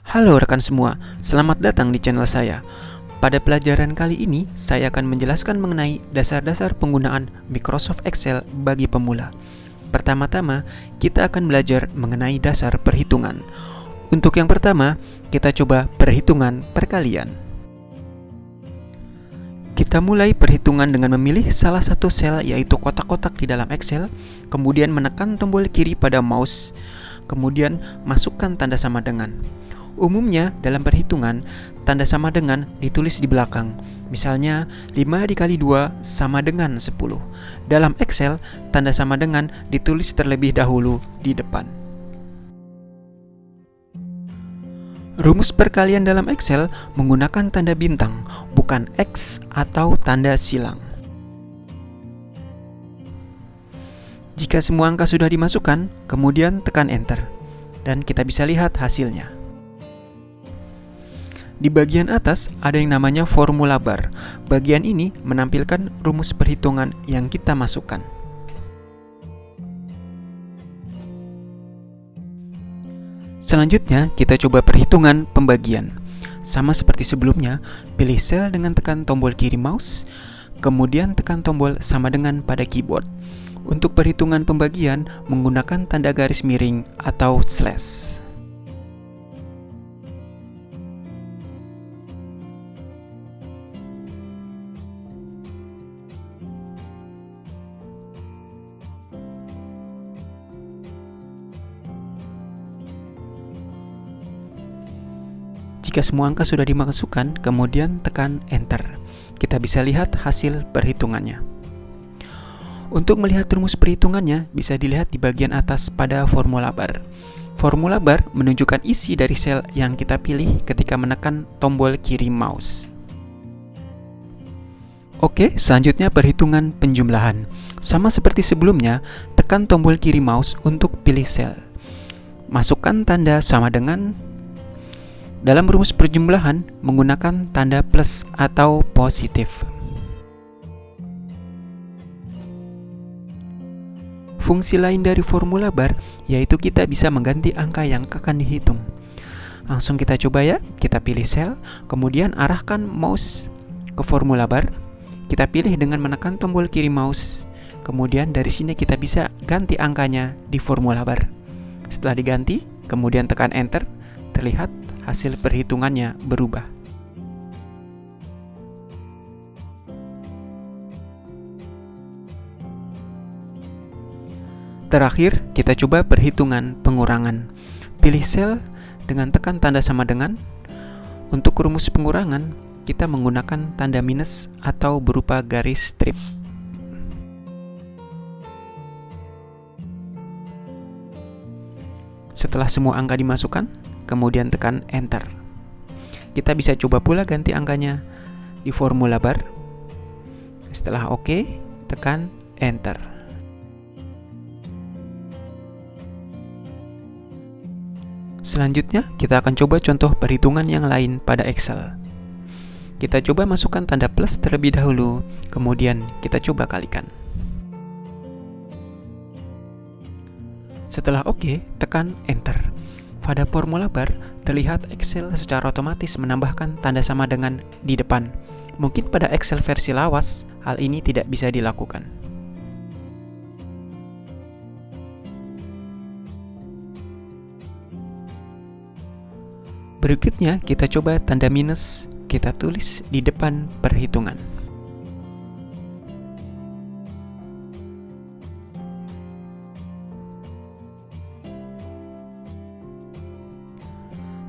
Halo rekan semua, selamat datang di channel saya. Pada pelajaran kali ini, saya akan menjelaskan mengenai dasar-dasar penggunaan Microsoft Excel bagi pemula. Pertama-tama, kita akan belajar mengenai dasar perhitungan. Untuk yang pertama, kita coba perhitungan perkalian. Kita mulai perhitungan dengan memilih salah satu sel yaitu kotak-kotak di dalam Excel, kemudian menekan tombol kiri pada mouse, kemudian masukkan tanda sama dengan. Umumnya dalam perhitungan, tanda sama dengan ditulis di belakang. Misalnya 5 dikali 2 sama dengan 10. Dalam Excel, tanda sama dengan ditulis terlebih dahulu di depan. Rumus perkalian dalam Excel menggunakan tanda bintang, bukan X atau tanda silang. Jika semua angka sudah dimasukkan, kemudian tekan Enter, dan kita bisa lihat hasilnya. Di bagian atas ada yang namanya formula bar. Bagian ini menampilkan rumus perhitungan yang kita masukkan. Selanjutnya, kita coba perhitungan pembagian. Sama seperti sebelumnya, pilih sel dengan tekan tombol kiri mouse, kemudian tekan tombol sama dengan pada keyboard. Untuk perhitungan pembagian, menggunakan tanda garis miring atau slash. Jika semua angka sudah dimasukkan, kemudian tekan Enter. Kita bisa lihat hasil perhitungannya. Untuk melihat rumus perhitungannya, bisa dilihat di bagian atas pada formula bar. Formula bar menunjukkan isi dari sel yang kita pilih ketika menekan tombol kiri mouse. Oke, selanjutnya perhitungan penjumlahan. Sama seperti sebelumnya, tekan tombol kiri mouse untuk pilih sel. Masukkan tanda sama dengan. Dalam rumus perjumlahan, menggunakan tanda plus atau positif. Fungsi lain dari formula bar, yaitu kita bisa mengganti angka yang akan dihitung. Langsung kita coba ya, kita pilih sel, kemudian arahkan mouse ke formula bar. Kita pilih dengan menekan tombol kiri mouse, kemudian dari sini kita bisa ganti angkanya di formula bar. Setelah diganti, kemudian tekan Enter, terlihat hasil perhitungannya berubah. Terakhir, kita coba perhitungan pengurangan. Pilih sel dengan tekan tanda sama dengan. Untuk rumus pengurangan, kita menggunakan tanda minus atau berupa garis strip. Setelah semua angka dimasukkan, kemudian tekan Enter. Kita bisa coba pula ganti angkanya di formula bar. Setelah OK, tekan Enter. Selanjutnya, kita akan coba contoh perhitungan yang lain pada Excel. Kita coba masukkan tanda plus terlebih dahulu, kemudian kita coba kalikan. Setelah OK, tekan Enter. Pada formula bar, terlihat Excel secara otomatis menambahkan tanda sama dengan di depan. Mungkin pada Excel versi lawas, hal ini tidak bisa dilakukan. Berikutnya, kita coba tanda minus, kita tulis di depan perhitungan.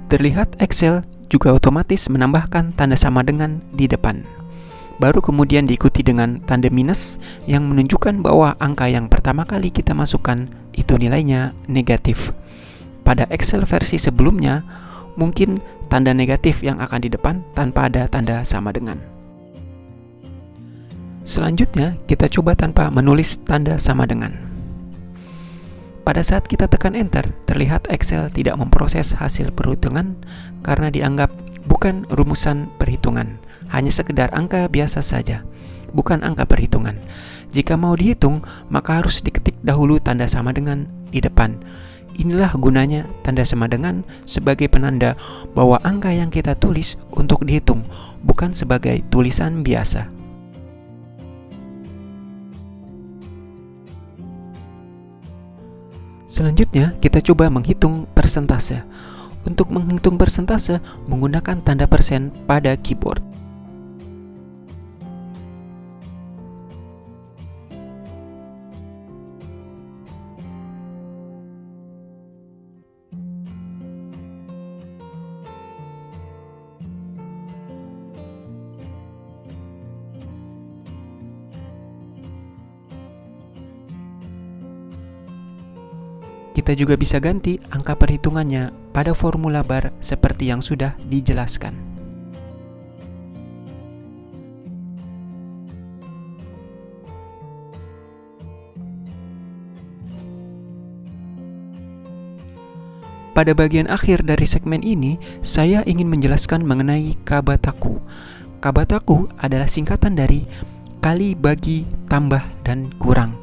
Terlihat Excel juga otomatis menambahkan tanda sama dengan di depan. Baru kemudian diikuti dengan tanda minus yang menunjukkan bahwa angka yang pertama kali kita masukkan itu nilainya negatif. Pada Excel versi sebelumnya, mungkin tanda negatif yang akan di depan tanpa ada tanda sama dengan. Selanjutnya, kita coba tanpa menulis tanda sama dengan. Pada saat kita tekan Enter, terlihat Excel tidak memproses hasil perhitungan karena dianggap bukan rumusan perhitungan, hanya sekedar angka biasa saja, bukan angka perhitungan. Jika mau dihitung, maka harus diketik dahulu tanda sama dengan di depan. Inilah gunanya tanda sama dengan sebagai penanda bahwa angka yang kita tulis untuk dihitung, bukan sebagai tulisan biasa. Selanjutnya, kita coba menghitung persentase. Untuk menghitung persentase, menggunakan tanda persen pada keyboard. Kita juga bisa ganti angka perhitungannya pada formula bar seperti yang sudah dijelaskan. Pada bagian akhir dari segmen ini, saya ingin menjelaskan mengenai kabataku. Kabataku adalah singkatan dari kali, bagi, tambah, dan kurang.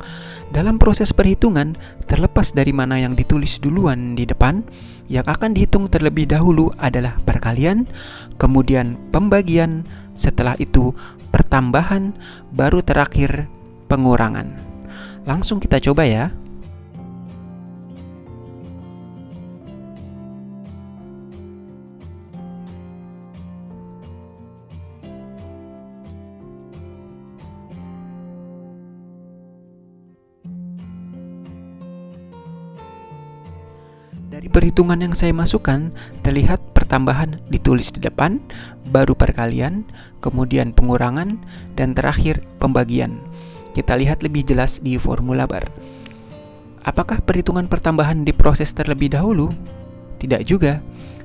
Dalam proses perhitungan, terlepas dari mana yang ditulis duluan di depan, yang akan dihitung terlebih dahulu adalah perkalian, kemudian pembagian, setelah itu pertambahan, baru terakhir pengurangan. Langsung kita coba ya. Dari perhitungan yang saya masukkan, terlihat pertambahan ditulis di depan, baru perkalian, kemudian pengurangan, dan terakhir pembagian. Kita lihat lebih jelas di formula bar. Apakah perhitungan pertambahan diproses terlebih dahulu? Tidak juga.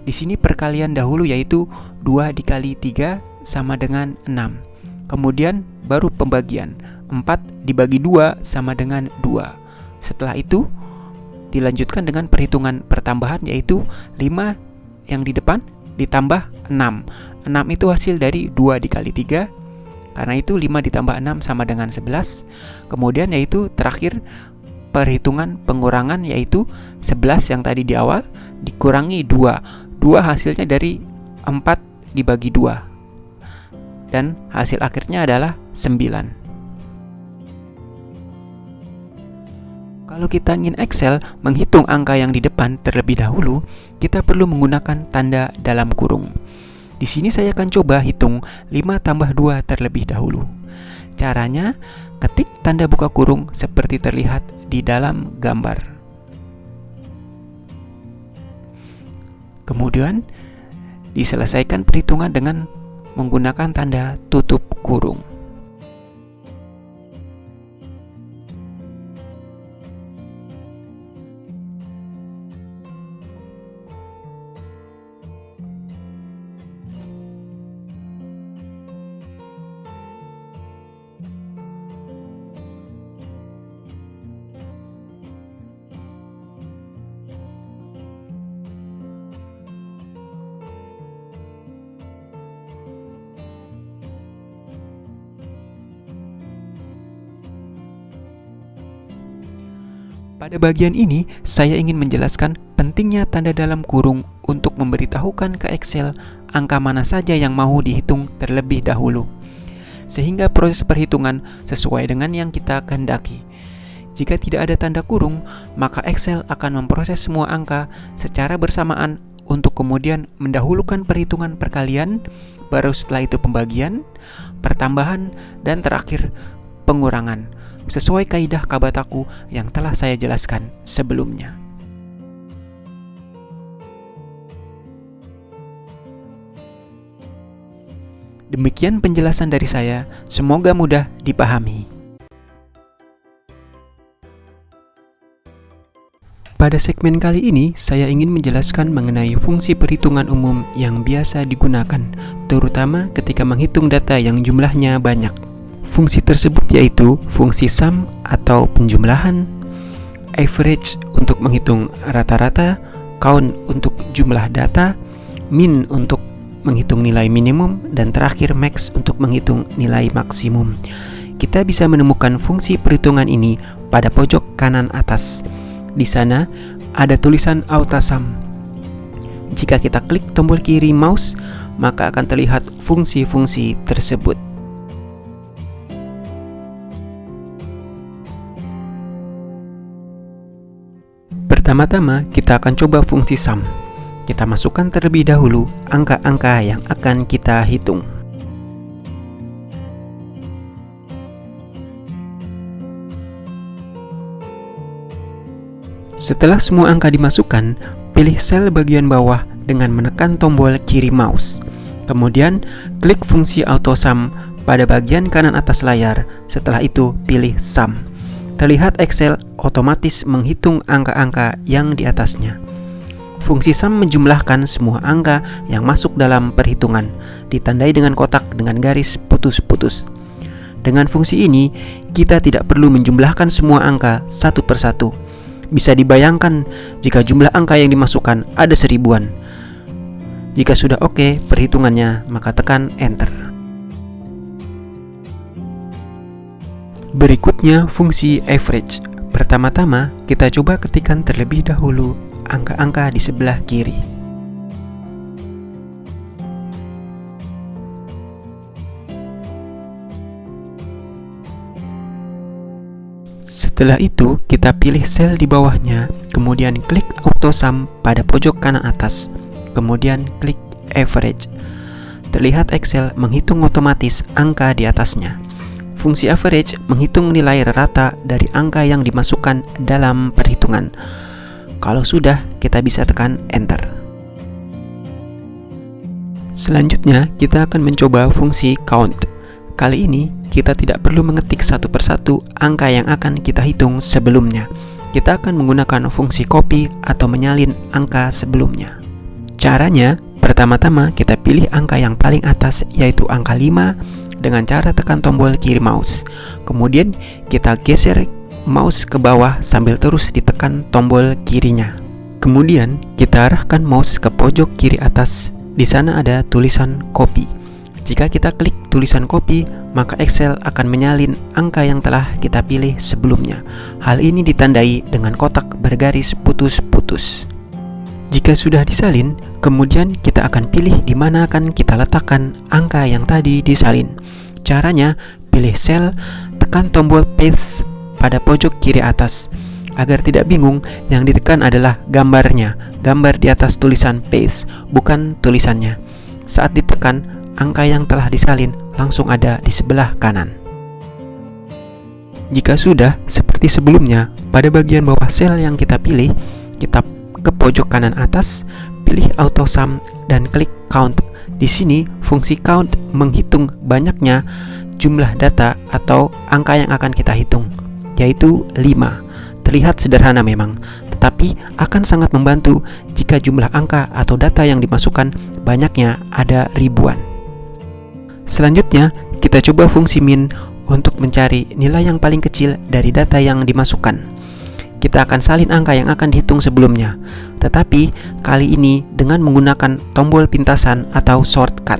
Di sini perkalian dahulu, yaitu 2 dikali 3 sama dengan 6. Kemudian baru pembagian. 4 dibagi 2 sama dengan 2. Setelah itu dilanjutkan dengan perhitungan pertambahan, yaitu 5 yang di depan ditambah 6. 6 itu hasil dari 2 dikali 3. Karena itu 5 ditambah 6 sama dengan 11. Kemudian yaitu terakhir perhitungan pengurangan, yaitu 11 yang tadi di awal dikurangi 2. 2 hasilnya dari 4 dibagi 2. Dan hasil akhirnya adalah 9. Kalau kita ingin Excel menghitung angka yang di depan terlebih dahulu, kita perlu menggunakan tanda dalam kurung. Di sini saya akan coba hitung 5 tambah 2 terlebih dahulu. Caranya, ketik tanda buka kurung seperti terlihat di dalam gambar. Kemudian, diselesaikan perhitungan dengan menggunakan tanda tutup kurung. Pada bagian ini, saya ingin menjelaskan pentingnya tanda dalam kurung untuk memberitahukan ke Excel angka mana saja yang mau dihitung terlebih dahulu, sehingga proses perhitungan sesuai dengan yang kita kehendaki. Jika tidak ada tanda kurung, maka Excel akan memproses semua angka secara bersamaan untuk kemudian mendahulukan perhitungan perkalian, baru setelah itu pembagian, pertambahan, dan terakhir pengurangan, sesuai kaidah kabataku yang telah saya jelaskan sebelumnya. Demikian penjelasan dari saya, semoga mudah dipahami. Pada segmen kali ini, saya ingin menjelaskan mengenai fungsi perhitungan umum yang biasa digunakan, terutama ketika menghitung data yang jumlahnya banyak. Fungsi tersebut yaitu fungsi sum atau penjumlahan, average untuk menghitung rata-rata, count untuk jumlah data, min untuk menghitung nilai minimum, dan terakhir max untuk menghitung nilai maksimum. Kita bisa menemukan fungsi perhitungan ini pada pojok kanan atas. Di sana, ada tulisan AutoSum. Jika kita klik tombol kiri mouse, maka akan terlihat fungsi-fungsi tersebut. Pertama-tama, kita akan coba fungsi sum. Kita masukkan terlebih dahulu angka-angka yang akan kita hitung. Setelah semua angka dimasukkan, pilih sel bagian bawah dengan menekan tombol kiri mouse. Kemudian, klik fungsi AutoSum pada bagian kanan atas layar. Setelah itu, pilih sum. Terlihat Excel otomatis menghitung angka-angka yang di atasnya. Fungsi sum menjumlahkan semua angka yang masuk dalam perhitungan, ditandai dengan kotak dengan garis putus-putus. Dengan fungsi ini, kita tidak perlu menjumlahkan semua angka satu persatu. Bisa dibayangkan jika jumlah angka yang dimasukkan ada 1000-an. Jika sudah oke perhitungannya, maka tekan Enter. Berikutnya fungsi average. Pertama-tama kita coba ketikkan terlebih dahulu angka-angka di sebelah kiri. Setelah itu, kita pilih sel di bawahnya, kemudian klik AutoSum pada pojok kanan atas, kemudian klik Average. Terlihat Excel menghitung otomatis angka di atasnya. Fungsi average menghitung nilai rata dari angka yang dimasukkan dalam perhitungan. Kalau sudah, kita bisa tekan Enter. Selanjutnya, kita akan mencoba fungsi Count. Kali ini, kita tidak perlu mengetik satu persatu angka yang akan kita hitung sebelumnya. Kita akan menggunakan fungsi copy atau menyalin angka sebelumnya. Caranya, pertama-tama kita pilih angka yang paling atas, yaitu angka 5, dengan cara tekan tombol kiri mouse. Kemudian, kita geser mouse ke bawah sambil terus ditekan tombol kirinya. Kemudian, kita arahkan mouse ke pojok kiri atas. Di sana ada tulisan copy. Jika kita klik tulisan copy, maka Excel akan menyalin angka yang telah kita pilih sebelumnya. Hal ini ditandai dengan kotak bergaris putus-putus. Jika sudah disalin, kemudian kita akan pilih di mana akan kita letakkan angka yang tadi disalin. Caranya, pilih sel, tekan tombol paste pada pojok kiri atas. Agar tidak bingung, yang ditekan adalah gambarnya, gambar di atas tulisan paste, bukan tulisannya. Saat ditekan, angka yang telah disalin langsung ada di sebelah kanan. Jika sudah, seperti sebelumnya, pada bagian bawah sel yang kita pilih, kita ke pojok kanan atas, pilih AutoSum dan klik Count. Di sini, fungsi Count menghitung banyaknya jumlah data atau angka yang akan kita hitung, yaitu 5. Terlihat sederhana memang, tetapi akan sangat membantu jika jumlah angka atau data yang dimasukkan banyaknya ada ribuan. Selanjutnya, kita coba fungsi min untuk mencari nilai yang paling kecil dari data yang dimasukkan. Kita akan salin angka yang akan dihitung sebelumnya, tetapi kali ini dengan menggunakan tombol pintasan atau shortcut.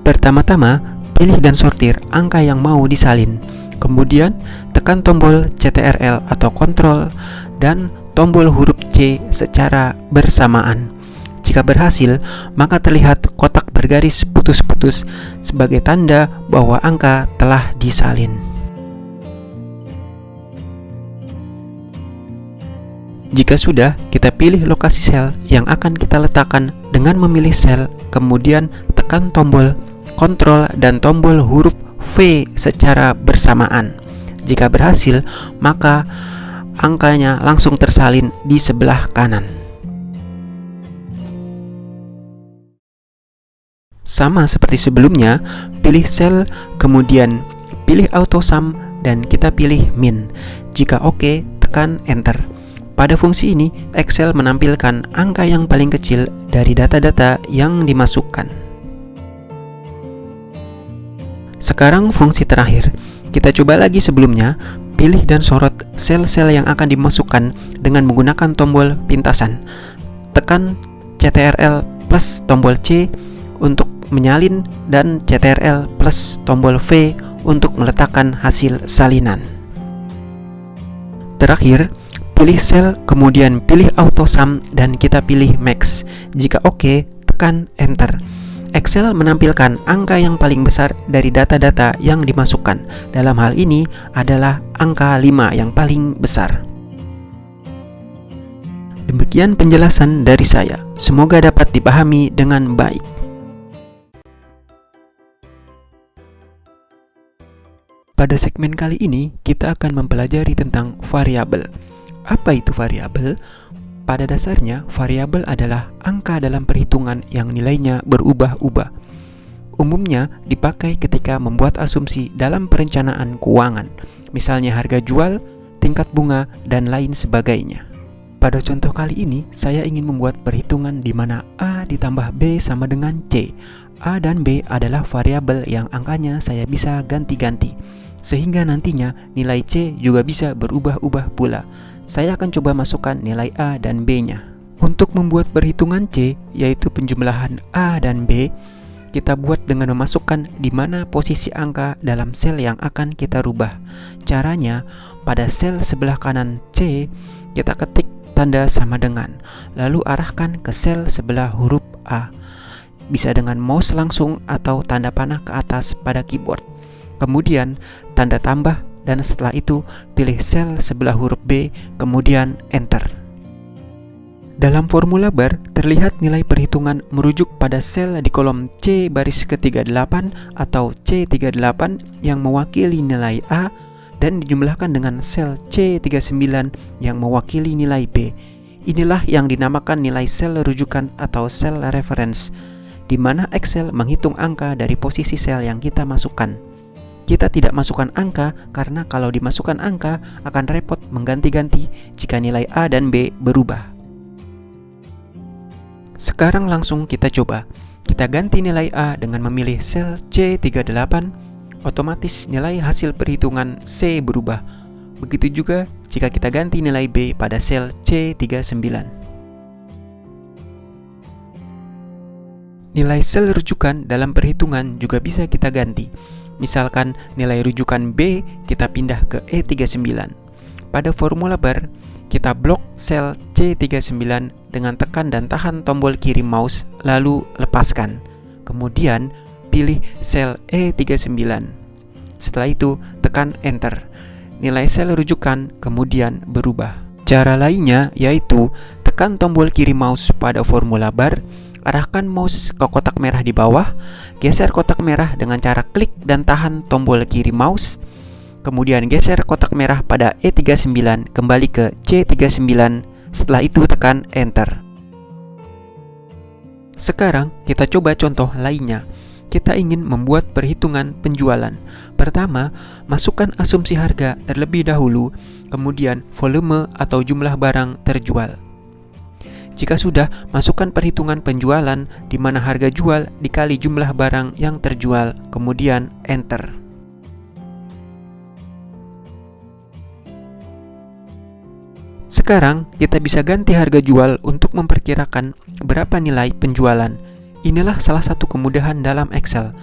Pertama-tama, pilih dan sortir angka yang mau disalin. Kemudian, tekan tombol CTRL atau Ctrl dan tombol huruf C secara bersamaan. Jika berhasil, maka terlihat kotak bergaris putus-putus sebagai tanda bahwa angka telah disalin. Jika sudah, kita pilih lokasi sel yang akan kita letakkan dengan memilih sel, kemudian tekan tombol Ctrl dan tombol huruf V secara bersamaan. Jika berhasil, maka angkanya langsung tersalin di sebelah kanan. Sama seperti sebelumnya, pilih sel, kemudian pilih AutoSum dan kita pilih min. Jika oke, tekan Enter. Pada fungsi ini, Excel menampilkan angka yang paling kecil dari data-data yang dimasukkan. Sekarang fungsi terakhir. Kita coba lagi sebelumnya, pilih dan sorot sel-sel yang akan dimasukkan dengan menggunakan tombol pintasan. Tekan CTRL plus tombol C untuk menyalin dan CTRL plus tombol V untuk meletakkan hasil salinan. Terakhir, Pilih sel, kemudian pilih auto sum dan kita pilih max. Jika oke, tekan enter. Excel menampilkan angka yang paling besar dari data-data yang dimasukkan. Dalam hal ini adalah angka 5 yang paling besar. Demikian penjelasan dari saya. Semoga dapat dipahami dengan baik. Pada segmen kali ini, kita akan mempelajari tentang variabel. Apa itu variabel? Pada dasarnya, variabel adalah angka dalam perhitungan yang nilainya berubah-ubah. Umumnya dipakai ketika membuat asumsi dalam perencanaan keuangan, misalnya harga jual, tingkat bunga, dan lain sebagainya. Pada contoh kali ini, saya ingin membuat perhitungan di mana A ditambah B sama dengan C. A dan B adalah variabel yang angkanya saya bisa ganti-ganti, sehingga nantinya nilai C juga bisa berubah-ubah pula. Saya akan coba masukkan nilai A dan B-nya. Untuk membuat perhitungan C, yaitu penjumlahan A dan B, kita buat dengan memasukkan di mana posisi angka dalam sel yang akan kita rubah. Caranya, pada sel sebelah kanan C, kita ketik tanda sama dengan, lalu arahkan ke sel sebelah huruf A. Bisa dengan mouse langsung atau tanda panah ke atas pada keyboard. Kemudian, tanda tambah, dan setelah itu pilih sel sebelah huruf B, kemudian enter. Dalam formula bar, terlihat nilai perhitungan merujuk pada sel di kolom C baris ke-38 atau C38 yang mewakili nilai A dan dijumlahkan dengan sel C39 yang mewakili nilai B. Inilah yang dinamakan nilai sel rujukan atau sel reference, di mana Excel menghitung angka dari posisi sel yang kita masukkan. Kita tidak masukkan angka karena kalau dimasukkan angka akan repot mengganti-ganti jika nilai A dan B berubah. Sekarang langsung kita coba. Kita ganti nilai A dengan memilih sel C38, otomatis nilai hasil perhitungan C berubah. Begitu juga jika kita ganti nilai B pada sel C39. Nilai sel rujukan dalam perhitungan juga bisa kita ganti. Misalkan nilai rujukan B kita pindah ke E39. Pada formula bar, kita blok sel C39 dengan tekan dan tahan tombol kiri mouse, lalu lepaskan. Kemudian pilih sel E39. Setelah itu tekan enter. Nilai sel rujukan kemudian berubah. Cara lainnya yaitu tekan tombol kiri mouse pada formula bar, arahkan mouse ke kotak merah di bawah, geser kotak merah dengan cara klik dan tahan tombol kiri mouse, kemudian geser kotak merah pada E39 kembali ke C39, setelah itu tekan enter. Sekarang kita coba contoh lainnya. Kita ingin membuat perhitungan penjualan. Pertama, masukkan asumsi harga terlebih dahulu, kemudian volume atau jumlah barang terjual. Jika sudah, masukkan perhitungan penjualan di mana harga jual dikali jumlah barang yang terjual, kemudian enter. Sekarang, kita bisa ganti harga jual untuk memperkirakan berapa nilai penjualan. Inilah salah satu kemudahan dalam Excel.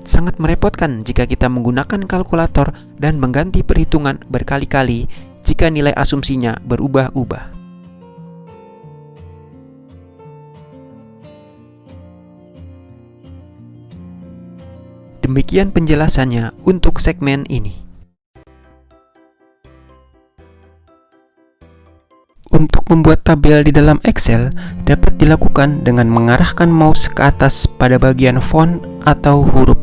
Sangat merepotkan jika kita menggunakan kalkulator dan mengganti perhitungan berkali-kali jika nilai asumsinya berubah-ubah. Demikian penjelasannya untuk segmen ini. Untuk membuat tabel di dalam Excel dapat dilakukan dengan mengarahkan mouse ke atas pada bagian font atau huruf.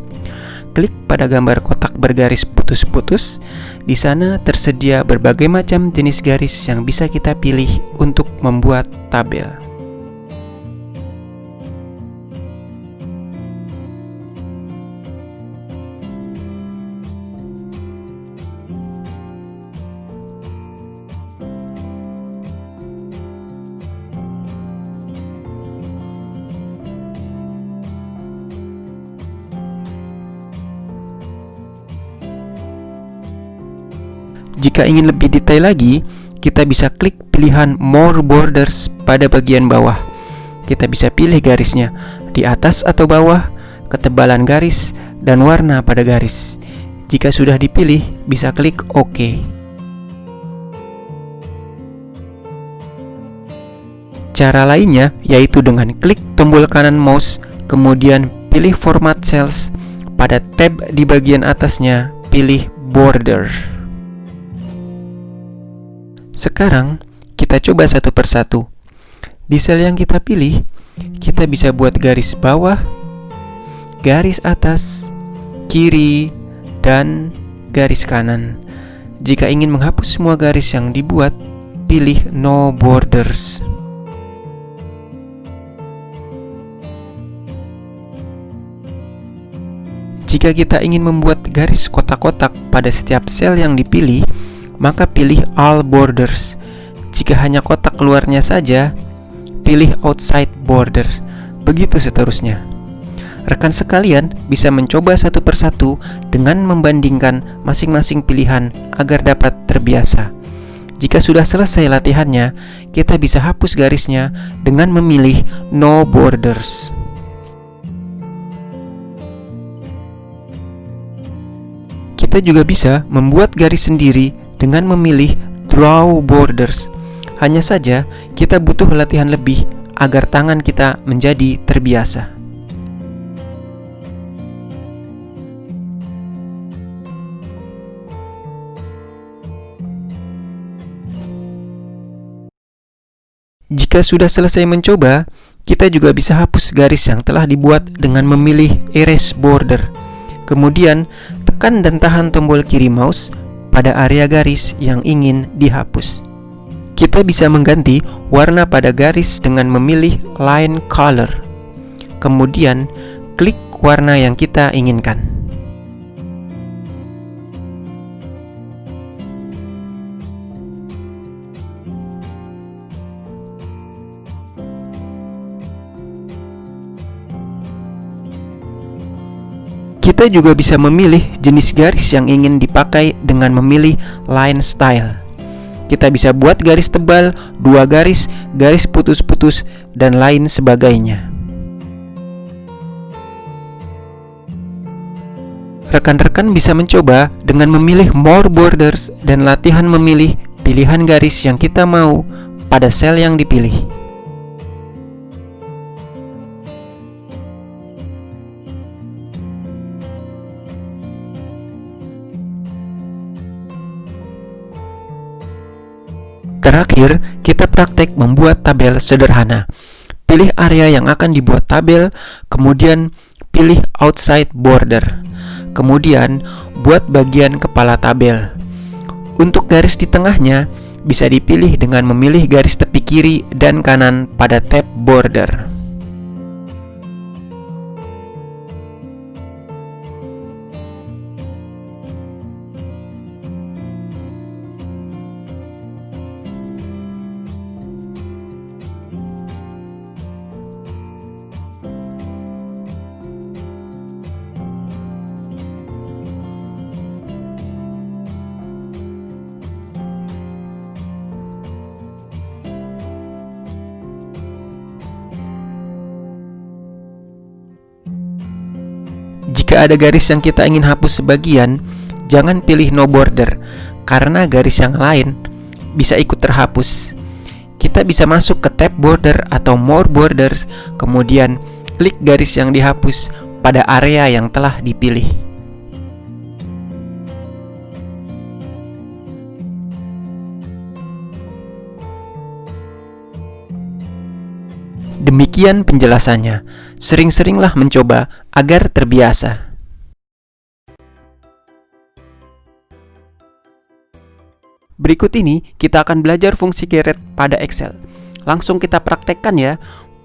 Klik pada gambar kotak bergaris putus-putus. Di sana tersedia berbagai macam jenis garis yang bisa kita pilih untuk membuat tabel. Jika ingin lebih detail lagi, kita bisa klik pilihan More Borders pada bagian bawah. Kita bisa pilih garisnya, di atas atau bawah, ketebalan garis, dan warna pada garis. Jika sudah dipilih, bisa klik OK. Cara lainnya yaitu dengan klik tombol kanan mouse, kemudian pilih Format Cells. Pada tab di bagian atasnya, pilih Border. Sekarang, kita coba satu persatu. Di sel yang kita pilih, kita bisa buat garis bawah, garis atas, kiri, dan garis kanan. Jika ingin menghapus semua garis yang dibuat, pilih No Borders. Jika kita ingin membuat garis kotak-kotak pada setiap sel yang dipilih, maka pilih All Borders. Jika hanya kotak luarnya saja, pilih Outside Borders. Begitu seterusnya. Rekan sekalian bisa mencoba satu persatu dengan membandingkan masing-masing pilihan agar dapat terbiasa. Jika sudah selesai latihannya, kita bisa hapus garisnya dengan memilih No Borders. Kita juga bisa membuat garis sendiri dengan memilih Draw Borders. Hanya saja, kita butuh latihan lebih agar tangan kita menjadi terbiasa. Jika sudah selesai mencoba, kita juga bisa hapus garis yang telah dibuat dengan memilih Erase Border. Kemudian, tekan dan tahan tombol kiri mouse pada area garis yang ingin dihapus. Kita bisa mengganti warna pada garis dengan memilih Line Color. Kemudian, klik warna yang kita inginkan. Kita juga bisa memilih jenis garis yang ingin dipakai dengan memilih Line Style. Kita bisa buat garis tebal, dua garis, garis putus-putus, dan lain sebagainya. Rekan-rekan bisa mencoba dengan memilih More Borders dan latihan memilih pilihan garis yang kita mau pada sel yang dipilih. Terakhir, kita praktek membuat tabel sederhana. Pilih area yang akan dibuat tabel, kemudian pilih Outside Border. Kemudian, buat bagian kepala tabel. Untuk garis di tengahnya, bisa dipilih dengan memilih garis tepi kiri dan kanan pada tab Border. Jika ada garis yang kita ingin hapus sebagian, jangan pilih No Border, karena garis yang lain bisa ikut terhapus. Kita bisa masuk ke tab Border atau More Borders, kemudian klik garis yang dihapus pada area yang telah dipilih. Demikian penjelasannya. Sering-seringlah mencoba agar terbiasa. Berikut ini kita akan belajar fungsi caret pada Excel. Langsung kita praktekkan ya.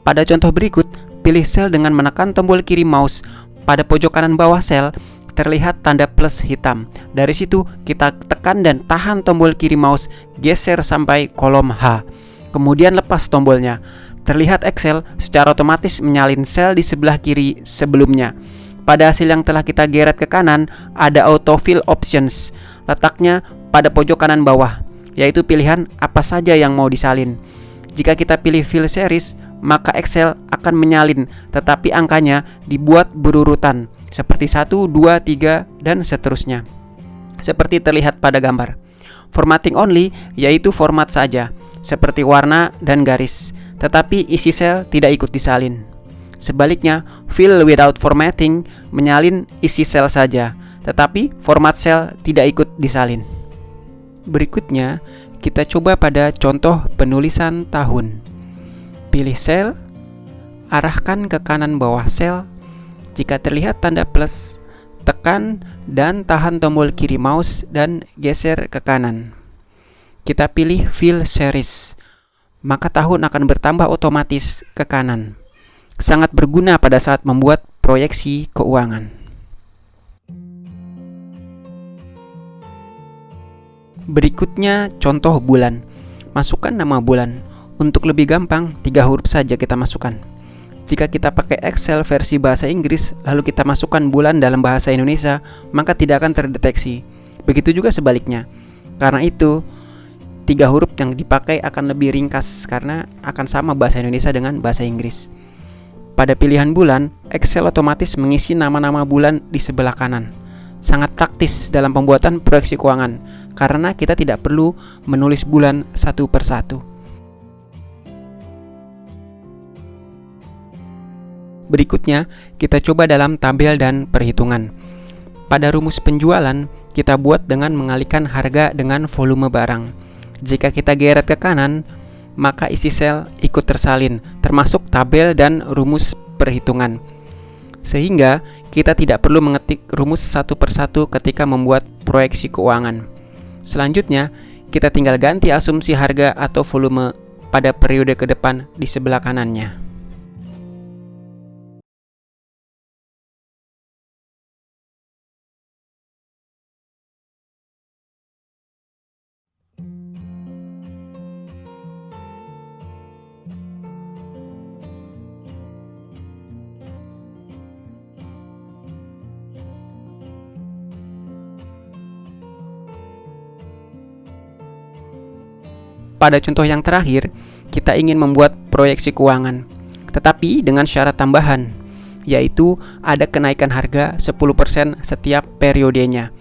Pada contoh berikut, pilih sel dengan menekan tombol kiri mouse. Pada pojok kanan bawah sel, terlihat tanda plus hitam. Dari situ, kita tekan dan tahan tombol kiri mouse, geser sampai kolom H. Kemudian lepas tombolnya. Terlihat Excel secara otomatis menyalin sel di sebelah kiri sebelumnya. Pada hasil yang telah kita geret ke kanan, ada autofill options. Letaknya pada pojok kanan bawah, yaitu pilihan apa saja yang mau disalin. Jika kita pilih fill series, maka Excel akan menyalin, tetapi angkanya dibuat berurutan, seperti 1, 2, 3, dan seterusnya. Seperti terlihat pada gambar. Formatting only, yaitu format saja, seperti warna dan garis. tetapi isi sel tidak ikut disalin. Sebaliknya, fill without formatting menyalin isi sel saja, tetapi format sel tidak ikut disalin. Berikutnya, kita coba pada contoh penulisan tahun. Pilih sel, arahkan ke kanan bawah sel. Jika terlihat tanda plus, tekan dan tahan tombol kiri mouse dan geser ke kanan. Kita pilih fill series, maka tahun akan bertambah otomatis ke kanan. Sangat berguna pada saat membuat proyeksi keuangan. Berikutnya contoh bulan. Masukkan nama bulan. Untuk lebih gampang, 3 huruf saja kita masukkan. Jika kita pakai Excel versi bahasa Inggris, lalu kita masukkan bulan dalam bahasa Indonesia, maka tidak akan terdeteksi. Begitu juga sebaliknya. Karena itu, 3 huruf yang dipakai akan lebih ringkas karena akan sama bahasa Indonesia dengan bahasa Inggris. Pada pilihan bulan, Excel otomatis mengisi nama-nama bulan di sebelah kanan. Sangat praktis dalam pembuatan proyeksi keuangan, karena kita tidak perlu menulis bulan satu persatu. Berikutnya, kita coba dalam tabel dan perhitungan. Pada rumus penjualan, kita buat dengan mengalihkan harga dengan volume barang. Jika kita geret ke kanan, maka isi sel ikut tersalin, termasuk tabel dan rumus perhitungan. Sehingga kita tidak perlu mengetik rumus satu persatu ketika membuat proyeksi keuangan. Selanjutnya, kita tinggal ganti asumsi harga atau volume pada periode ke depan di sebelah kanannya. Pada contoh yang terakhir, kita ingin membuat proyeksi keuangan, tetapi dengan syarat tambahan, yaitu ada kenaikan harga 10% setiap periodenya.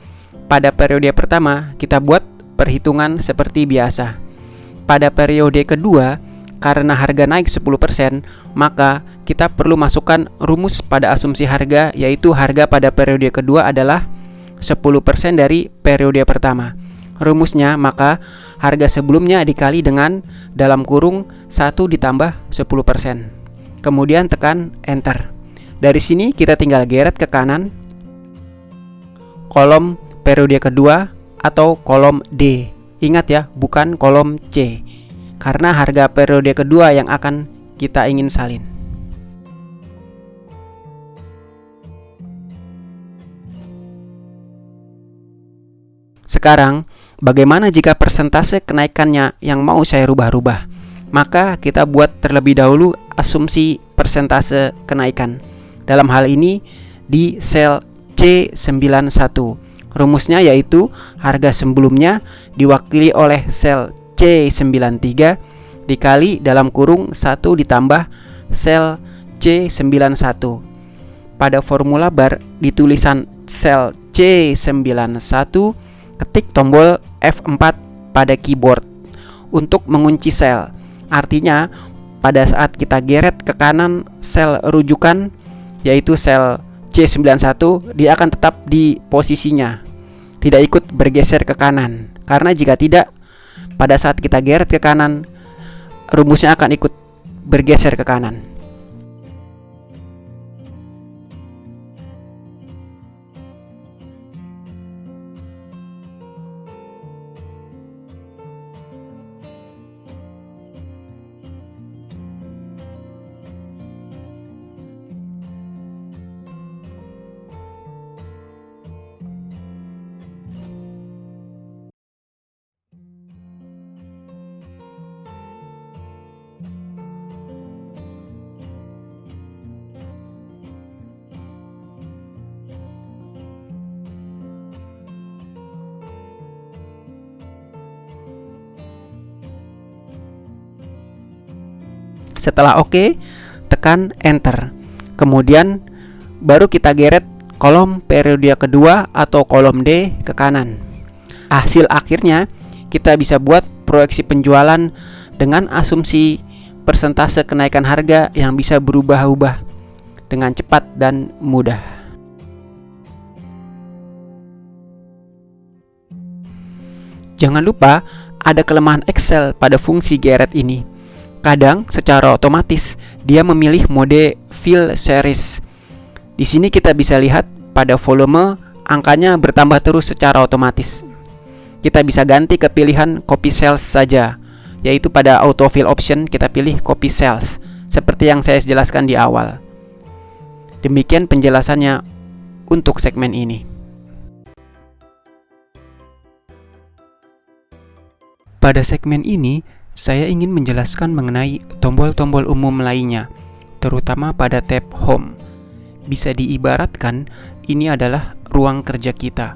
Pada periode pertama, kita buat perhitungan seperti biasa. Pada periode kedua, karena harga naik 10%, maka kita perlu masukkan rumus pada asumsi harga, yaitu harga pada periode kedua adalah 10% dari periode pertama. Rumusnya, maka harga sebelumnya dikali dengan dalam kurung 1 ditambah 10%. Kemudian tekan Enter. Dari sini kita tinggal geret ke kanan kolom periode kedua atau kolom D. Ingat ya, bukan kolom C, karena harga periode kedua yang akan kita ingin salin. Sekarang, bagaimana jika persentase kenaikannya yang mau saya rubah-rubah? Maka kita buat terlebih dahulu asumsi persentase kenaikan. Dalam hal ini di sel C91. Rumusnya yaitu harga sebelumnya diwakili oleh sel C93 dikali dalam kurung 1 ditambah sel C91. Pada formula bar di tulisan sel C91, ketik tombol F4 pada keyboard untuk mengunci sel. Artinya, pada saat kita geret ke kanan sel rujukan, yaitu sel C91, dia akan tetap di posisinya, tidak ikut bergeser ke kanan. Karena jika tidak, pada saat kita geret ke kanan, rumusnya akan ikut bergeser ke kanan. Setelah OK, tekan Enter. Kemudian baru kita geret kolom periode kedua atau kolom D ke kanan. Hasil akhirnya kita bisa buat proyeksi penjualan dengan asumsi persentase kenaikan harga yang bisa berubah-ubah dengan cepat dan mudah. Jangan lupa, ada kelemahan Excel pada fungsi Geret ini. Kadang secara otomatis dia memilih mode fill series. Di sini kita bisa lihat pada volume angkanya bertambah terus secara otomatis. Kita bisa ganti ke pilihan copy cells saja, yaitu pada autofill option kita pilih copy cells, seperti yang saya jelaskan di awal. Demikian penjelasannya untuk segmen ini. Pada segmen ini, saya ingin menjelaskan mengenai tombol-tombol umum lainnya, terutama pada tab Home. Bisa diibaratkan, ini adalah ruang kerja kita.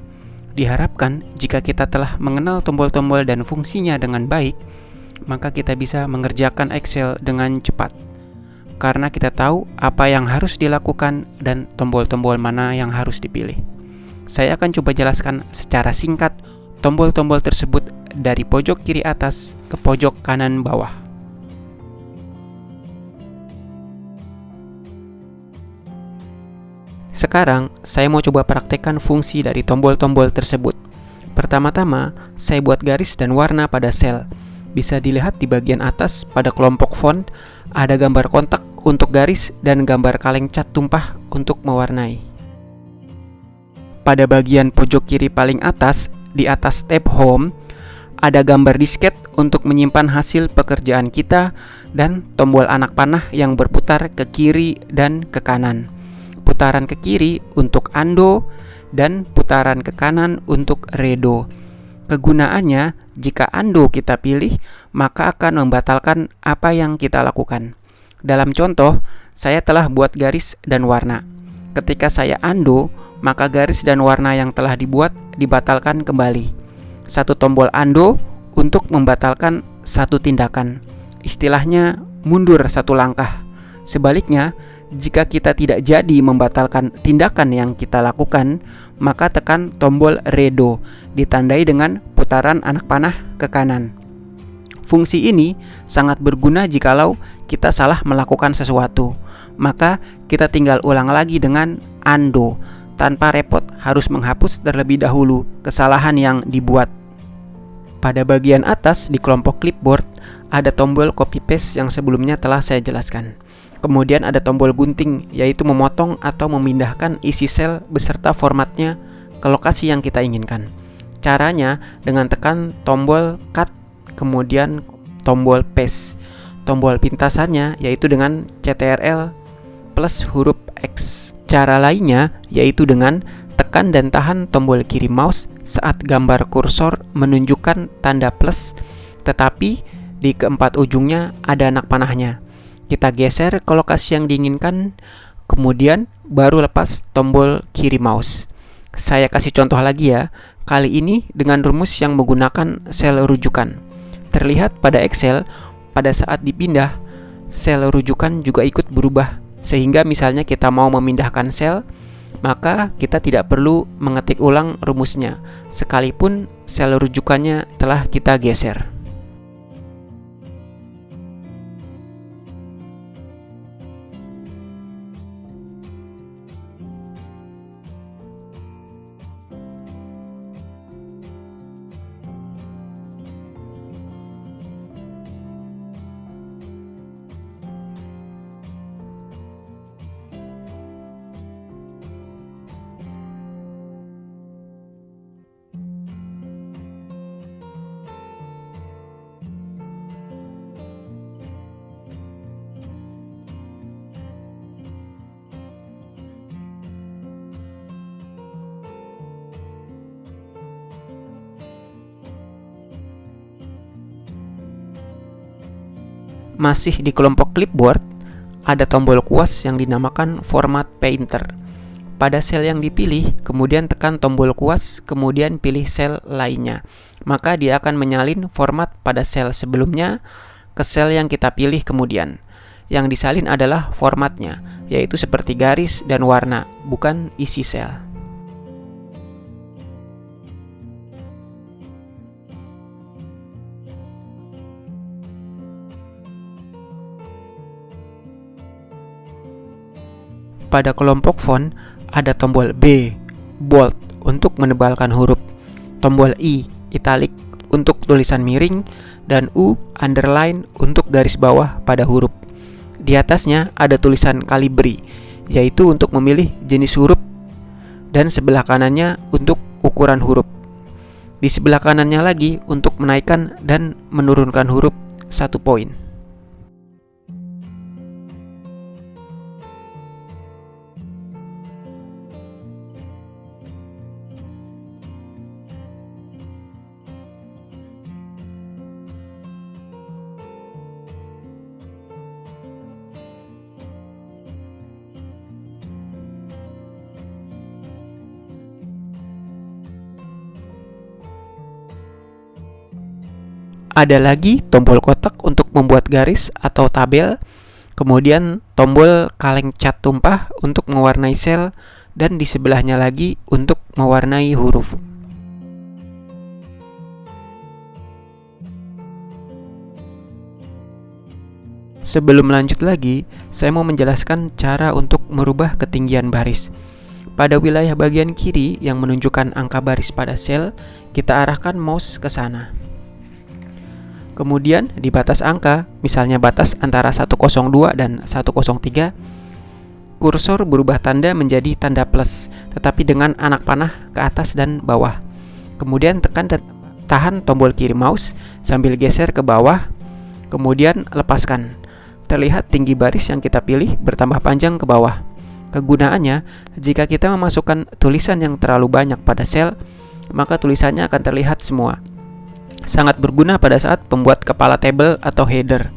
Diharapkan, jika kita telah mengenal tombol-tombol dan fungsinya dengan baik, maka kita bisa mengerjakan Excel dengan cepat. Karena kita tahu apa yang harus dilakukan dan tombol-tombol mana yang harus dipilih. Saya akan coba jelaskan secara singkat tombol-tombol tersebut dari pojok kiri atas ke pojok kanan bawah. Sekarang, saya mau coba praktekkan fungsi dari tombol-tombol tersebut. Pertama-tama, saya buat garis dan warna pada sel. Bisa dilihat di bagian atas pada kelompok font, ada gambar kontak untuk garis dan gambar kaleng cat tumpah untuk mewarnai. Pada bagian pojok kiri paling atas, di atas tab Home, ada gambar disket untuk menyimpan hasil pekerjaan kita dan tombol anak panah yang berputar ke kiri dan ke kanan. Putaran ke kiri untuk undo dan putaran ke kanan untuk redo. Kegunaannya, jika undo kita pilih, maka akan membatalkan apa yang kita lakukan. Dalam contoh, saya telah buat garis dan warna. Ketika saya undo, maka garis dan warna yang telah dibuat dibatalkan kembali. Satu tombol undo untuk membatalkan satu tindakan. Istilahnya mundur satu langkah. Sebaliknya, jika kita tidak jadi membatalkan tindakan yang kita lakukan, maka tekan tombol redo, ditandai dengan putaran anak panah ke kanan. Fungsi ini sangat berguna jikalau kita salah melakukan sesuatu. Maka kita tinggal ulang lagi dengan undo, tanpa repot harus menghapus terlebih dahulu kesalahan yang dibuat. Pada bagian atas di kelompok clipboard, ada tombol copy paste yang sebelumnya telah saya jelaskan. Kemudian ada tombol gunting, yaitu memotong atau memindahkan isi sel beserta formatnya ke lokasi yang kita inginkan. Caranya dengan tekan tombol cut, kemudian tombol paste. Tombol pintasannya yaitu dengan CTRL plus huruf X. Cara lainnya yaitu dengan tekan dan tahan tombol kiri mouse saat gambar kursor menunjukkan tanda plus, tetapi di keempat ujungnya ada anak panahnya. Kita geser ke lokasi yang diinginkan, kemudian baru lepas tombol kiri mouse. Saya kasih contoh lagi ya, kali ini dengan rumus yang menggunakan sel rujukan. Terlihat pada Excel, pada saat dipindah, sel rujukan juga ikut berubah. Sehingga misalnya kita mau memindahkan sel, maka kita tidak perlu mengetik ulang rumusnya, sekalipun sel rujukannya telah kita geser. Masih di kelompok clipboard, ada tombol kuas yang dinamakan format painter. Pada sel yang dipilih, kemudian tekan tombol kuas, kemudian pilih sel lainnya. Maka dia akan menyalin format pada sel sebelumnya ke sel yang kita pilih kemudian. Yang disalin adalah formatnya, yaitu seperti garis dan warna, bukan isi sel. Pada kelompok font, ada tombol B, bold, untuk menebalkan huruf, tombol I, italic, untuk tulisan miring, dan U, underline, untuk garis bawah pada huruf. Di atasnya ada tulisan Calibri, yaitu untuk memilih jenis huruf, dan sebelah kanannya untuk ukuran huruf. Di sebelah kanannya lagi untuk menaikkan dan menurunkan huruf 1 poin. Ada lagi tombol kotak untuk membuat garis atau tabel, kemudian tombol kaleng cat tumpah untuk mewarnai sel, dan di sebelahnya lagi untuk mewarnai huruf. Sebelum lanjut lagi, saya mau menjelaskan cara untuk merubah ketinggian baris. Pada wilayah bagian kiri yang menunjukkan angka baris pada sel, kita arahkan mouse ke sana. Kemudian di batas angka, misalnya batas antara 102 dan 103, kursor berubah tanda menjadi tanda plus, tetapi dengan anak panah ke atas dan bawah. Kemudian tekan dan tahan tombol kiri mouse sambil geser ke bawah, kemudian lepaskan. Terlihat tinggi baris yang kita pilih bertambah panjang ke bawah. Kegunaannya, jika kita memasukkan tulisan yang terlalu banyak pada sel, maka tulisannya akan terlihat semua. Sangat berguna pada saat pembuat kepala tabel atau header.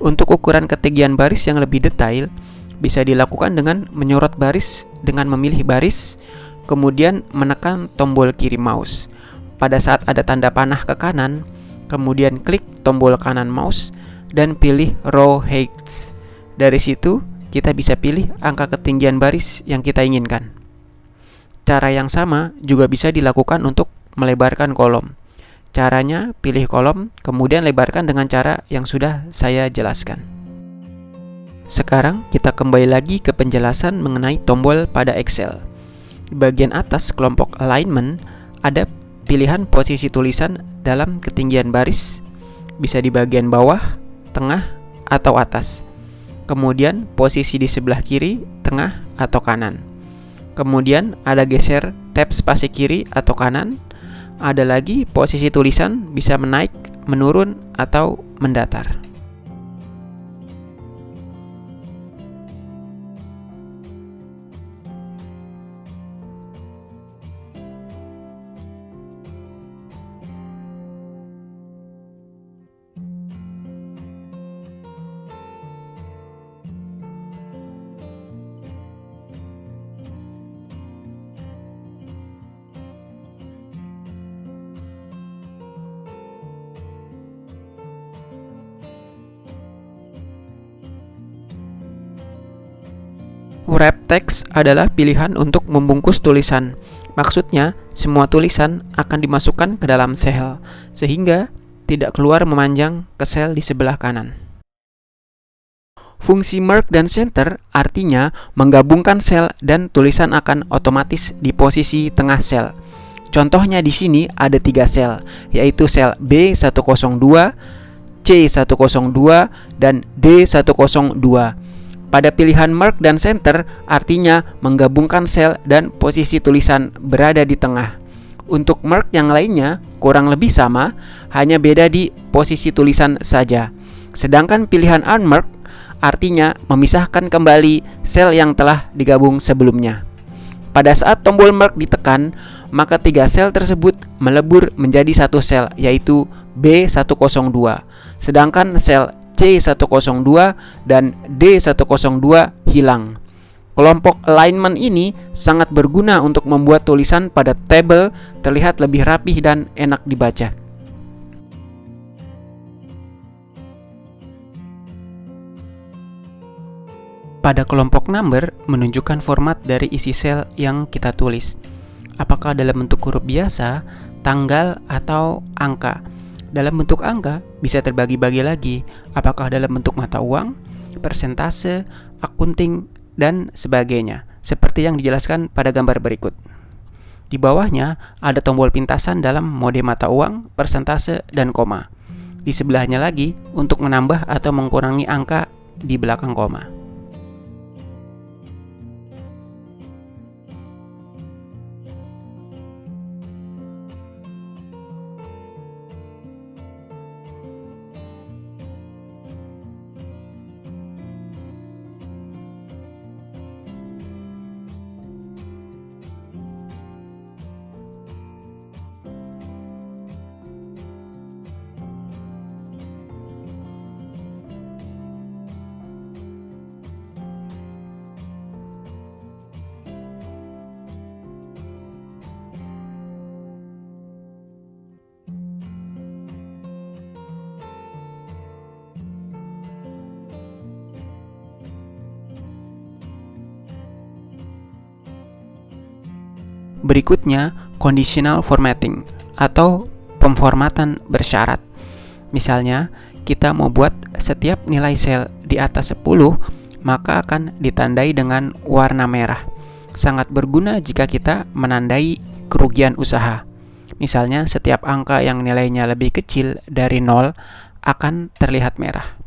Untuk ukuran ketinggian baris yang lebih detail, bisa dilakukan dengan menyorot baris dengan memilih baris, kemudian menekan tombol kiri mouse. Pada saat ada tanda panah ke kanan, kemudian klik tombol kanan mouse dan pilih row height. Dari situ, kita bisa pilih angka ketinggian baris yang kita inginkan. Cara yang sama juga bisa dilakukan untuk melebarkan kolom. Caranya, pilih kolom, kemudian lebarkan dengan cara yang sudah saya jelaskan. Sekarang kita kembali lagi ke penjelasan mengenai tombol pada Excel. Di bagian atas kelompok alignment, ada pilihan posisi tulisan dalam ketinggian baris, bisa di bagian bawah, tengah, atau atas. Kemudian posisi di sebelah kiri, tengah, atau kanan. Kemudian ada geser tab spasi kiri atau kanan. Ada lagi posisi tulisan bisa menaik, menurun, atau mendatar. Wrap text adalah pilihan untuk membungkus tulisan. Maksudnya, semua tulisan akan dimasukkan ke dalam sel, sehingga tidak keluar memanjang ke sel di sebelah kanan. Fungsi merge dan center artinya menggabungkan sel dan tulisan akan otomatis di posisi tengah sel. Contohnya di sini ada 3 sel, yaitu sel B102, C102, dan D102. Pada pilihan merge dan center artinya menggabungkan sel dan posisi tulisan berada di tengah. Untuk merge yang lainnya kurang lebih sama, hanya beda di posisi tulisan saja. Sedangkan pilihan unmerge artinya memisahkan kembali sel yang telah digabung sebelumnya. Pada saat tombol merge ditekan, maka 3 sel tersebut melebur menjadi satu sel, yaitu B102. Sedangkan sel C102 dan D102 hilang. Kelompok alignment ini sangat berguna untuk membuat tulisan pada tabel terlihat lebih rapih dan enak dibaca. Pada kelompok number menunjukkan format dari isi sel yang kita tulis. Apakah dalam bentuk huruf biasa, tanggal, atau angka? Dalam bentuk angka bisa terbagi-bagi lagi, apakah dalam bentuk mata uang, persentase, akunting, dan sebagainya, seperti yang dijelaskan pada gambar berikut. Di bawahnya ada tombol pintasan dalam mode mata uang, persentase, dan koma. Di sebelahnya lagi untuk menambah atau mengurangi angka di belakang koma. Berikutnya, conditional formatting atau pemformatan bersyarat. Misalnya, kita mau buat setiap nilai sel di atas 10, maka akan ditandai dengan warna merah. Sangat berguna jika kita menandai kerugian usaha. Misalnya, setiap angka yang nilainya lebih kecil dari 0 akan terlihat merah.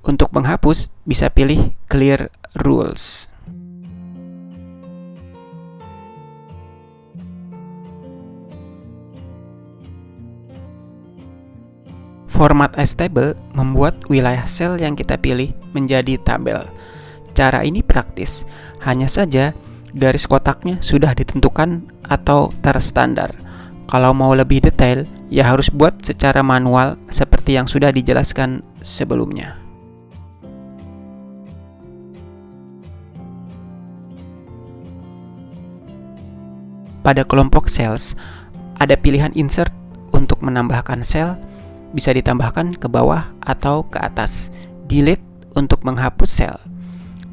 Untuk menghapus, bisa pilih Clear Rules. Format as table membuat wilayah sel yang kita pilih menjadi tabel. Cara ini praktis, hanya saja garis kotaknya sudah ditentukan atau terstandar. Kalau mau lebih detail, ya harus buat secara manual seperti yang sudah dijelaskan sebelumnya. Pada kelompok sales, ada pilihan insert untuk menambahkan sel, bisa ditambahkan ke bawah atau ke atas. Delete untuk menghapus sel.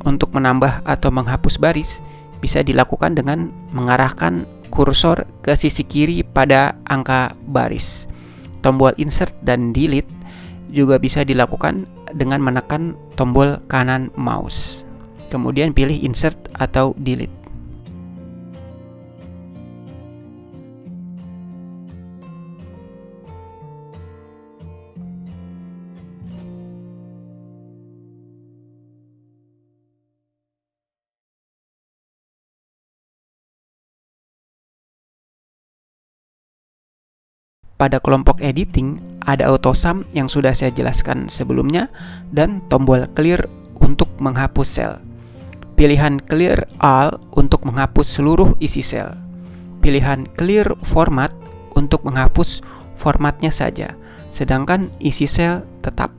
Untuk menambah atau menghapus baris, bisa dilakukan dengan mengarahkan kursor ke sisi kiri pada angka baris. Tombol insert dan delete juga bisa dilakukan dengan menekan tombol kanan mouse. Kemudian pilih insert atau delete. Pada kelompok editing, ada autosum yang sudah saya jelaskan sebelumnya dan tombol clear untuk menghapus sel. Pilihan clear all untuk menghapus seluruh isi sel. Pilihan clear format untuk menghapus formatnya saja, sedangkan isi sel tetap.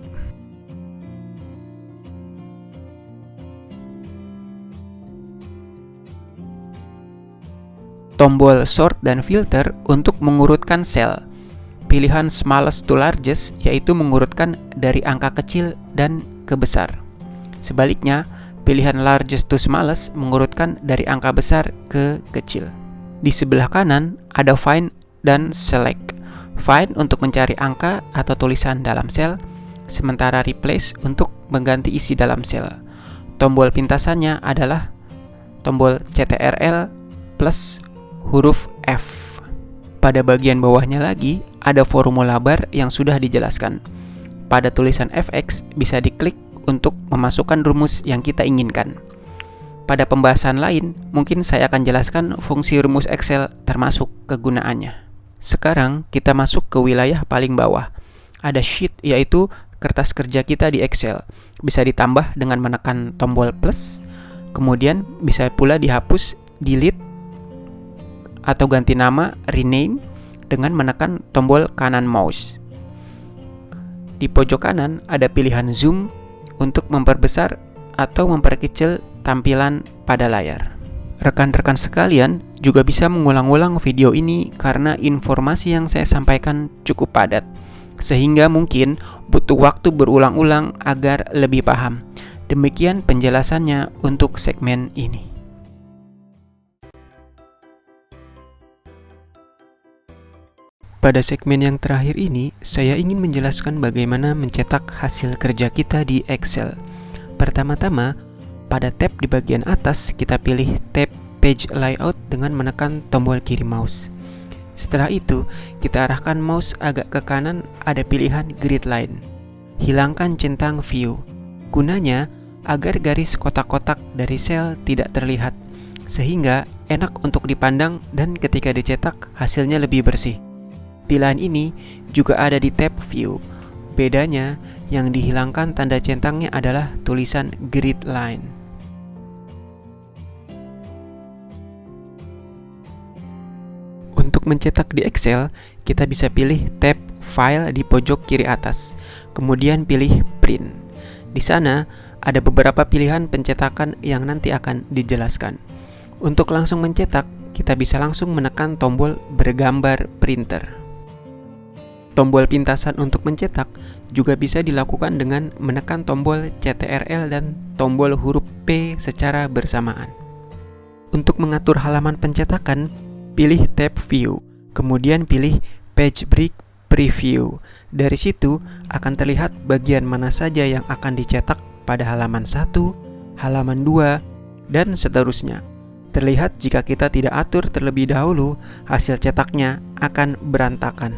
Tombol sort dan filter untuk mengurutkan sel. Pilihan smallest to largest yaitu mengurutkan dari angka kecil dan ke besar. Sebaliknya, pilihan largest to smallest mengurutkan dari angka besar ke kecil. Di sebelah kanan ada find dan select. Find untuk mencari angka atau tulisan dalam sel, sementara replace untuk mengganti isi dalam sel. Tombol pintasannya adalah tombol CTRL plus huruf F. Pada bagian bawahnya lagi, ada formula bar yang sudah dijelaskan. Pada tulisan FX, bisa diklik untuk memasukkan rumus yang kita inginkan. Pada pembahasan lain, mungkin saya akan jelaskan fungsi rumus Excel termasuk kegunaannya. Sekarang, kita masuk ke wilayah paling bawah. Ada sheet, yaitu kertas kerja kita di Excel. Bisa ditambah dengan menekan tombol plus, kemudian bisa pula dihapus, delete, atau ganti nama, rename, dengan menekan tombol kanan mouse. Di pojok kanan ada pilihan zoom untuk memperbesar atau memperkecil tampilan pada layar. Rekan-rekan sekalian juga bisa mengulang-ulang video ini karena informasi yang saya sampaikan cukup padat, sehingga mungkin butuh waktu berulang-ulang agar lebih paham. Demikian penjelasannya untuk segmen ini. Pada segmen yang terakhir ini, saya ingin menjelaskan bagaimana mencetak hasil kerja kita di Excel. Pertama-tama, Pada tab di bagian atas, kita pilih tab Page Layout dengan menekan tombol kiri mouse. Setelah itu, kita arahkan mouse agak ke kanan, ada pilihan Grid Line. Hilangkan centang View. Gunanya agar garis kotak-kotak dari sel tidak terlihat, sehingga enak untuk dipandang dan ketika dicetak hasilnya lebih bersih. Pilihan ini juga ada di tab View. Bedanya, yang dihilangkan tanda centangnya adalah tulisan Grid Line. Untuk mencetak di Excel, kita bisa pilih tab File di pojok kiri atas, kemudian pilih Print. Di sana, ada beberapa pilihan pencetakan yang nanti akan dijelaskan. Untuk langsung mencetak, kita bisa langsung menekan tombol bergambar printer. Tombol pintasan untuk mencetak juga bisa dilakukan dengan menekan tombol CTRL dan tombol huruf P secara bersamaan. Untuk mengatur halaman pencetakan, pilih tab View, kemudian pilih Page Break Preview. Dari situ akan terlihat bagian mana saja yang akan dicetak pada halaman 1, halaman 2, dan seterusnya. Terlihat jika kita tidak atur terlebih dahulu, hasil cetaknya akan berantakan.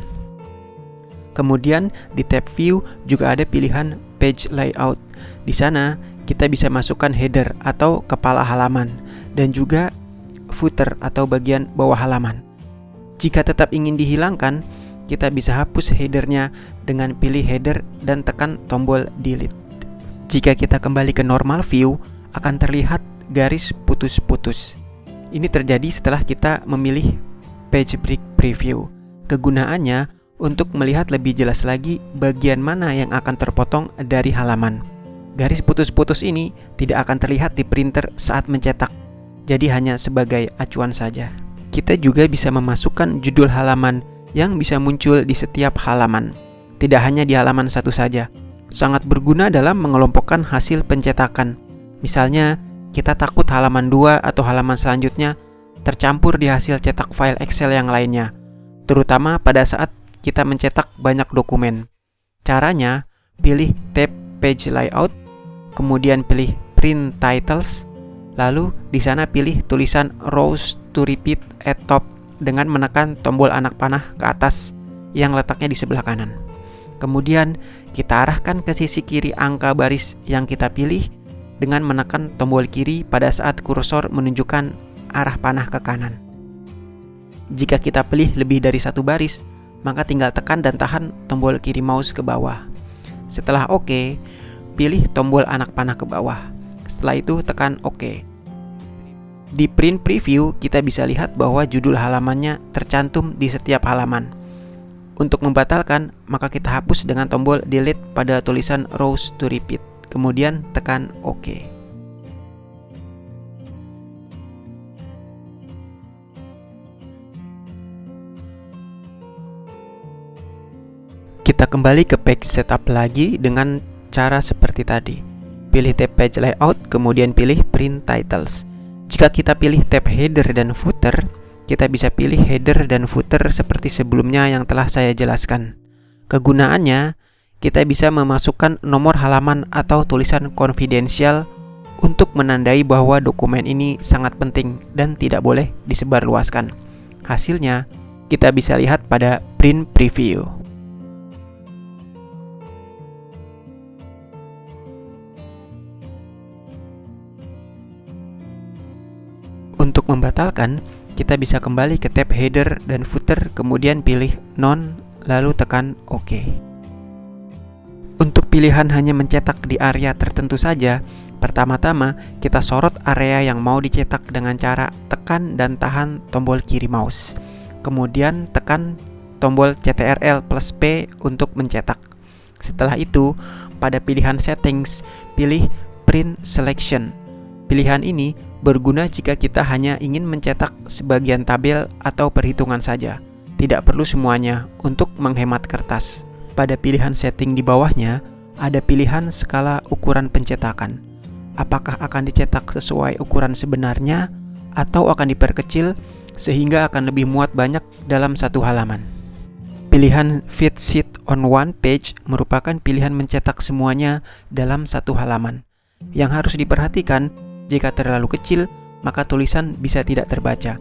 Kemudian di tab View juga ada pilihan Page Layout. Di sana kita bisa masukkan header atau kepala halaman dan juga footer atau bagian bawah halaman. Jika tetap ingin dihilangkan, kita bisa hapus headernya dengan pilih header dan tekan tombol delete. Jika kita kembali ke normal view, akan terlihat garis putus-putus. Ini terjadi setelah kita memilih Page Break Preview. Kegunaannya untuk melihat lebih jelas lagi bagian mana yang akan terpotong dari halaman. Garis putus-putus ini tidak akan terlihat di printer saat mencetak, jadi hanya sebagai acuan saja. Kita juga bisa memasukkan judul halaman yang bisa muncul di setiap halaman, tidak hanya di halaman satu saja. Sangat berguna dalam mengelompokkan hasil pencetakan. Misalnya, kita takut halaman 2 atau halaman selanjutnya tercampur di hasil cetak file Excel yang lainnya, terutama pada saat kita mencetak banyak dokumen. Caranya, pilih tab Page Layout, kemudian pilih Print Titles, lalu di sana pilih tulisan Rows to Repeat at Top dengan menekan tombol anak panah ke atas yang letaknya di sebelah kanan. Kemudian kita arahkan ke sisi kiri angka baris yang kita pilih dengan menekan tombol kiri pada saat kursor menunjukkan arah panah ke kanan. Jika kita pilih lebih dari satu baris, maka tinggal tekan dan tahan tombol kiri mouse ke bawah. Setelah OK, pilih tombol anak panah ke bawah. Setelah itu tekan OK. Di Print Preview, kita bisa lihat bahwa judul halamannya tercantum di setiap halaman. Untuk membatalkan, maka kita hapus dengan tombol Delete pada tulisan Rows to Repeat. Kemudian tekan OK. Kita kembali ke page setup lagi dengan cara seperti tadi. Pilih tab Page Layout, kemudian pilih Print Titles. Jika kita pilih tab Header dan Footer, kita bisa pilih header dan footer seperti sebelumnya yang telah saya jelaskan. Kegunaannya, kita bisa memasukkan nomor halaman atau tulisan konfidensial untuk menandai bahwa dokumen ini sangat penting dan tidak boleh disebarluaskan. Hasilnya, kita bisa lihat pada Print Preview. Untuk membatalkan, kita bisa kembali ke tab Header dan Footer, kemudian pilih None, lalu tekan OK. Untuk pilihan hanya mencetak di area tertentu saja, pertama-tama kita sorot area yang mau dicetak dengan cara tekan dan tahan tombol kiri mouse. Kemudian tekan tombol CTRL plus P untuk mencetak. Setelah itu, pada pilihan Settings, pilih Print Selection. Pilihan ini berguna jika kita hanya ingin mencetak sebagian tabel atau perhitungan saja. Tidak perlu semuanya untuk menghemat kertas. Pada pilihan setting di bawahnya, ada pilihan skala ukuran pencetakan. Apakah akan dicetak sesuai ukuran sebenarnya atau akan diperkecil sehingga akan lebih muat banyak dalam satu halaman. Pilihan Fit Sheet on One Page merupakan pilihan mencetak semuanya dalam satu halaman. Yang harus diperhatikan, jika terlalu kecil, maka tulisan bisa tidak terbaca.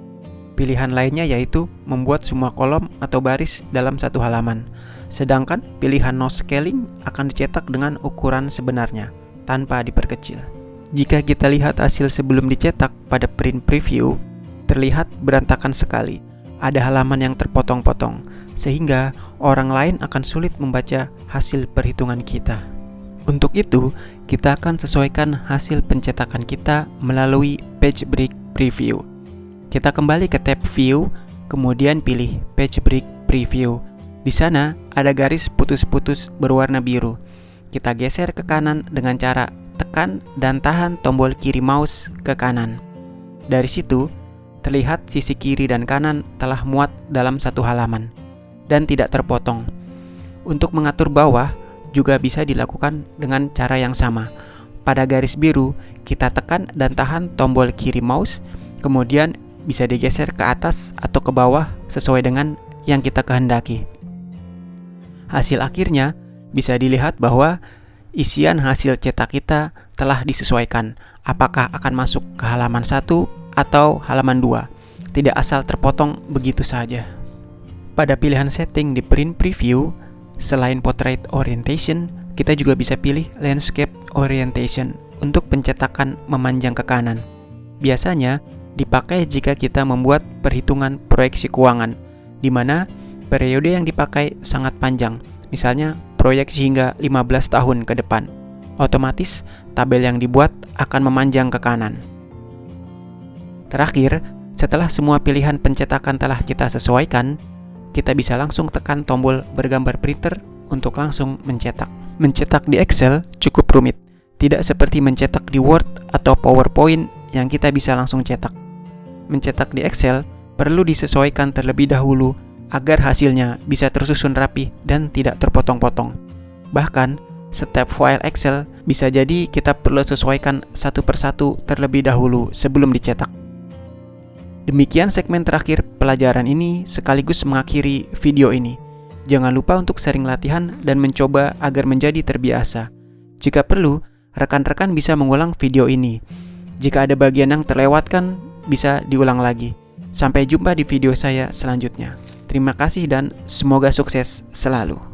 Pilihan lainnya yaitu membuat semua kolom atau baris dalam satu halaman. Sedangkan pilihan no scaling akan dicetak dengan ukuran sebenarnya, tanpa diperkecil. Jika kita lihat hasil sebelum dicetak pada print preview, terlihat berantakan sekali. Ada halaman yang terpotong-potong, sehingga orang lain akan sulit membaca hasil perhitungan kita. Untuk itu, kita akan sesuaikan hasil pencetakan kita melalui Page Break Preview. Kita kembali ke tab View, kemudian pilih Page Break Preview. Di sana ada garis putus-putus berwarna biru. Kita geser ke kanan dengan cara tekan dan tahan tombol kiri mouse ke kanan. Dari situ, terlihat sisi kiri dan kanan telah muat dalam satu halaman dan tidak terpotong. Untuk mengatur bawah juga bisa dilakukan dengan cara yang sama. Pada garis biru, kita tekan dan tahan tombol kiri mouse, kemudian bisa digeser ke atas atau ke bawah sesuai dengan yang kita kehendaki. Hasil akhirnya bisa dilihat bahwa isian hasil cetak kita telah disesuaikan, apakah akan masuk ke halaman 1 atau halaman 2, tidak asal terpotong begitu saja. Pada pilihan setting di print preview, selain portrait orientation, kita juga bisa pilih landscape orientation untuk pencetakan memanjang ke kanan. Biasanya dipakai jika kita membuat perhitungan proyeksi keuangan, di mana periode yang dipakai sangat panjang, misalnya proyeksi hingga 15 tahun ke depan. Otomatis, tabel yang dibuat akan memanjang ke kanan. Terakhir, setelah semua pilihan pencetakan telah kita sesuaikan, kita bisa langsung tekan tombol bergambar printer untuk langsung mencetak. Mencetak di Excel cukup rumit, tidak seperti mencetak di Word atau PowerPoint yang kita bisa langsung cetak. Mencetak di Excel perlu disesuaikan terlebih dahulu agar hasilnya bisa tersusun rapi dan tidak terpotong-potong. Bahkan, setiap file Excel bisa jadi kita perlu sesuaikan satu persatu terlebih dahulu sebelum dicetak. Demikian segmen terakhir pelajaran ini sekaligus mengakhiri video ini. Jangan lupa untuk sering latihan dan mencoba agar menjadi terbiasa. Jika perlu, rekan-rekan bisa mengulang video ini. Jika ada bagian yang terlewatkan, bisa diulang lagi. Sampai jumpa di video saya selanjutnya. Terima kasih dan semoga sukses selalu.